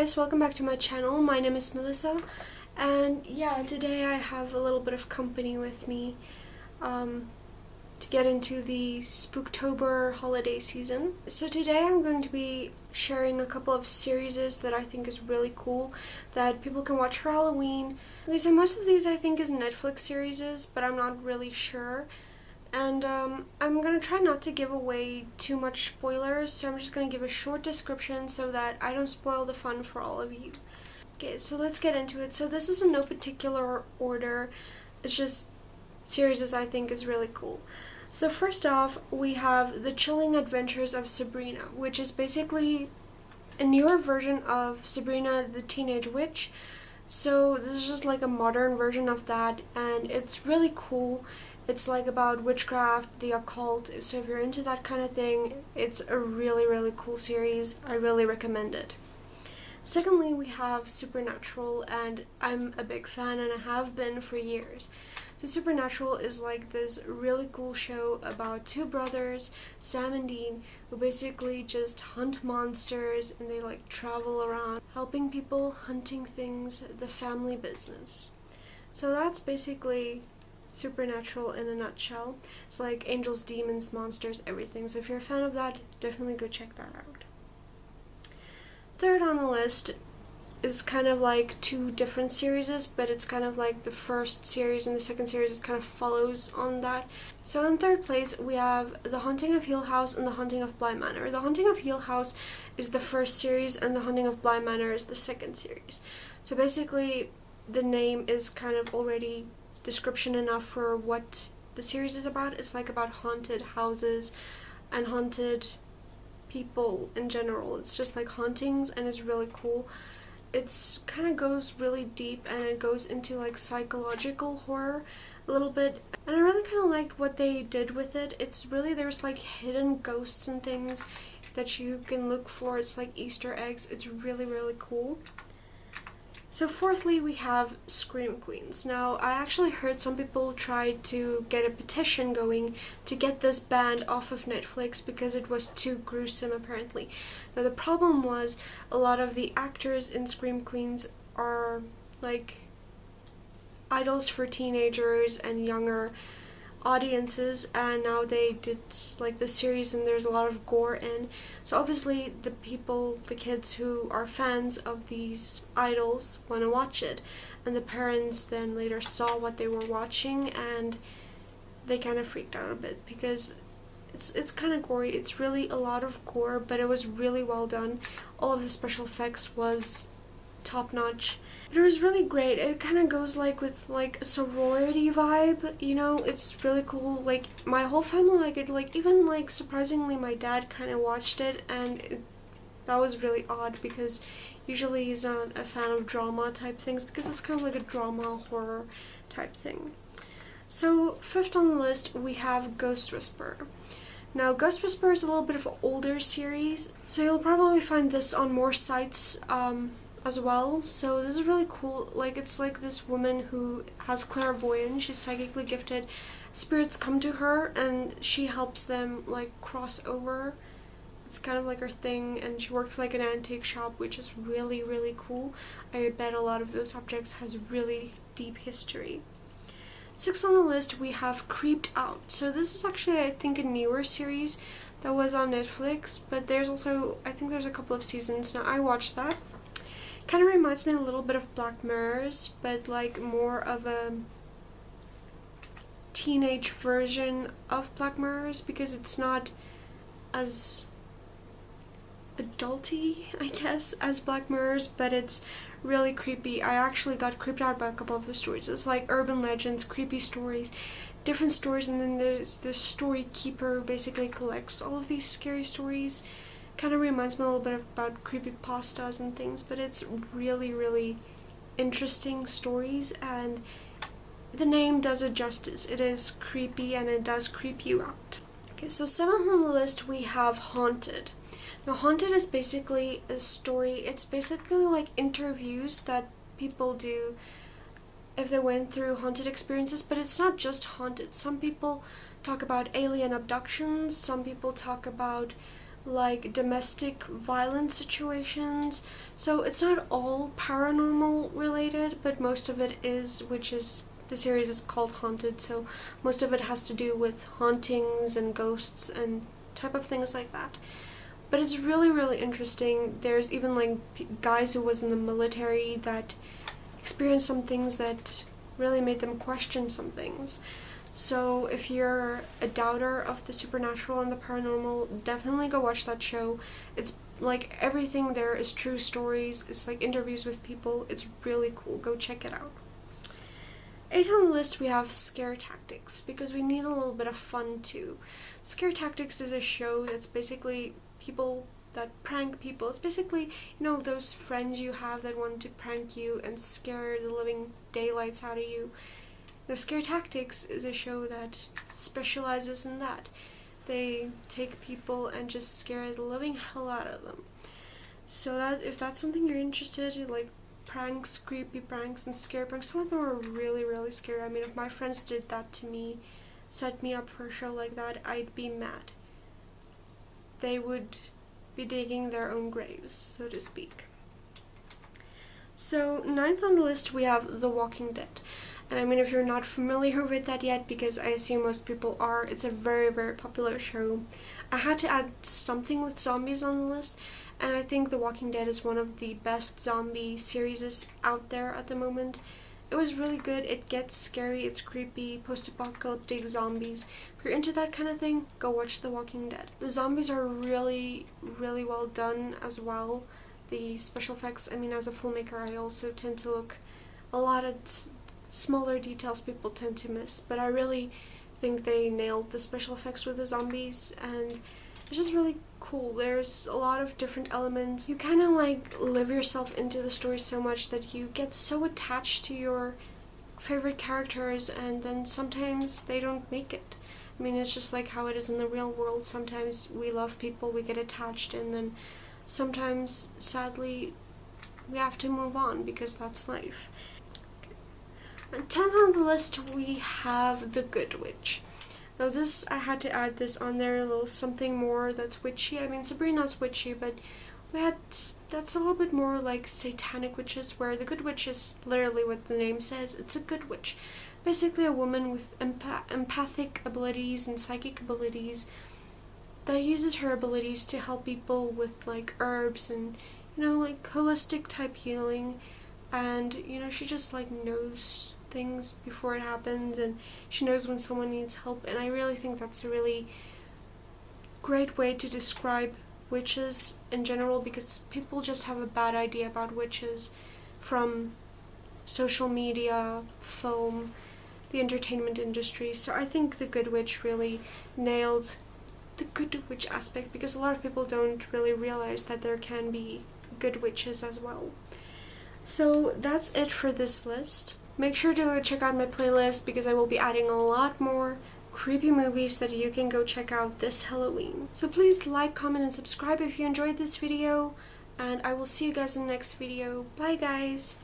guys, welcome back to my channel. My name is Melissa, and yeah, today I have a little bit of company with me to get into the Spooktober holiday season. So today I'm going to be sharing a couple of series that I think is really cool that people can watch for Halloween. Okay, so most of these I think is Netflix series, but I'm not really sure. And I'm gonna try not to give away too much spoilers, so I'm just gonna give a short description so that I don't spoil the fun for all of you. Okay, so let's get into it. So this is in no particular order, it's just series I think is really cool. So first off, we have The Chilling Adventures of Sabrina, which is basically a newer version of Sabrina the Teenage Witch. So this is just like a modern version of that, and it's really cool. It's like about witchcraft, the occult, so if you're into that kind of thing, it's a really cool series. I really recommend it. Secondly, we have Supernatural, and I'm a big fan and I have been for years. So Supernatural is like this really cool show about two brothers, Sam and Dean, who basically just hunt monsters, and they like travel around helping people, hunting things, the family business. So that's basically Supernatural in a nutshell. It's like angels, demons, monsters, everything. So if you're a fan of that, definitely go check that out. Third on the list is kind of like two different series, but it's kind of like the first series and the second series kind of follows on that. So in third place we have The Haunting of Hill House and The Haunting of Bly Manor. The Haunting of Hill House is the first series and The Haunting of Bly Manor is the second series. So basically the name is kind of already description enough for what the series is about. It's like about haunted houses and haunted people in general. It's just like hauntings, and it's really cool. It's kind of goes really deep, and it goes into like psychological horror a little bit, and I really kind of liked what they did with it. It's really, there's like hidden ghosts and things that you can look for. It's like Easter eggs. It's really cool. So fourthly, we have Scream Queens. Now, I actually heard some people try to get a petition going to get this banned off of Netflix because it was too gruesome, apparently. Now, the problem was a lot of the actors in Scream Queens are like idols for teenagers and younger audiences, and now they did like the series and there's a lot of gore in, so obviously the people, the kids who are fans of these idols want to watch it, and the parents then later saw what they were watching and they kind of freaked out a bit because it's kind of gory. It's really a lot of gore, but it was really well done. All of the special effects was top notch. It was really great. It kind of goes like with like a sorority vibe, you know. It's really cool. Like my whole family liked it. Like even like surprisingly my dad kind of watched it, and that was really odd because usually he's not a fan of drama type things, because it's kind of like a drama horror type thing. So fifth on the list we have Ghost Whisperer. Now Ghost Whisperer is a little bit of an older series, so you'll probably find this on more sites as well. So this is really cool. Like it's like this woman who has clairvoyance. She's psychically gifted. Spirits come to her and she helps them like cross over. It's kind of like her thing, and she works like an antique shop, which is really cool. I bet a lot of those objects has really deep history. Sixth on the list we have Creeped Out. So this is actually, I think, a newer series that was on Netflix, but there's also, I think there's a couple of seasons now. I watched that. Kind of reminds me a little bit of Black Mirrors, but like more of a teenage version of Black Mirrors, because it's not as adulty, I guess, as Black Mirrors, but it's really creepy. I actually got creeped out by a couple of the stories. It's like urban legends, creepy stories, different stories, and then there's this story keeper who basically collects all of these scary stories. Kind of reminds me a little bit about creepypastas and things, but it's really interesting stories, and the name does it justice. It is creepy and it does creep you out. Okay, so seventh on the list we have Haunted. Now Haunted is basically a story. It's basically like interviews that people do if they went through haunted experiences, but it's not just haunted. Some people talk about alien abductions, some people talk about like domestic violence situations. So it's not all paranormal related, but most of it is, which is, the series is called Haunted, so most of it has to do with hauntings and ghosts and type of things like that. But it's really, really interesting. There's even like guys who was in the military that experienced some things that really made them question some things. So if you're a doubter of the supernatural and the paranormal, definitely go watch that show. It's like everything there is true stories. It's like interviews with people. It's really cool. Go check it out. 8 on the list, we have Scare Tactics, because we need a little bit of fun too. Scare Tactics is a show that's basically people that prank people. It's basically, you know, those friends you have that want to prank you and scare the living daylights out of you. Now, Scare Tactics is a show that specializes in that. They take people and just scare the living hell out of them. So that if that's something you're interested in, like pranks, creepy pranks and scare pranks, some of them are really, really scary. I mean, if my friends did that to me, set me up for a show like that, I'd be mad. They would be digging their own graves, so to speak. So 9th on the list, we have The Walking Dead. And I mean, if you're not familiar with that yet, because I assume most people are, it's a very, very popular show. I had to add something with zombies on the list, and I think The Walking Dead is one of the best zombie series out there at the moment. It was really good. It gets scary, it's creepy, post-apocalyptic zombies. If you're into that kind of thing, go watch The Walking Dead. The zombies are really, really well done as well. The special effects, I mean, as a filmmaker, I also tend to look a lot at smaller details people tend to miss, but I really think they nailed the special effects with the zombies, and it's just really cool. There's a lot of different elements. You kind of like live yourself into the story so much that you get so attached to your favorite characters, and then sometimes they don't make it. I mean, it's just like how it is in the real world. Sometimes we love people, we get attached, and then sometimes, sadly, we have to move on because that's life. And 10th on the list, we have The Good Witch. Now this, I had to add this on there, a little something more that's witchy. I mean, Sabrina's witchy, but that's a little bit more like satanic witches, where The Good Witch is literally what the name says. It's a good witch. Basically a woman with empathic abilities and psychic abilities that uses her abilities to help people with like herbs and, you know, like holistic type healing. And, you know, she just like knows things before it happens, and she knows when someone needs help, and I really think that's a really great way to describe witches in general, because people just have a bad idea about witches from social media, film, the entertainment industry. So I think The Good Witch really nailed the good witch aspect, because a lot of people don't really realize that there can be good witches as well. So that's it for this list. Make sure to go check out my playlist, because I will be adding a lot more creepy movies that you can go check out this Halloween. So please like, comment, and subscribe if you enjoyed this video, and I will see you guys in the next video. Bye guys!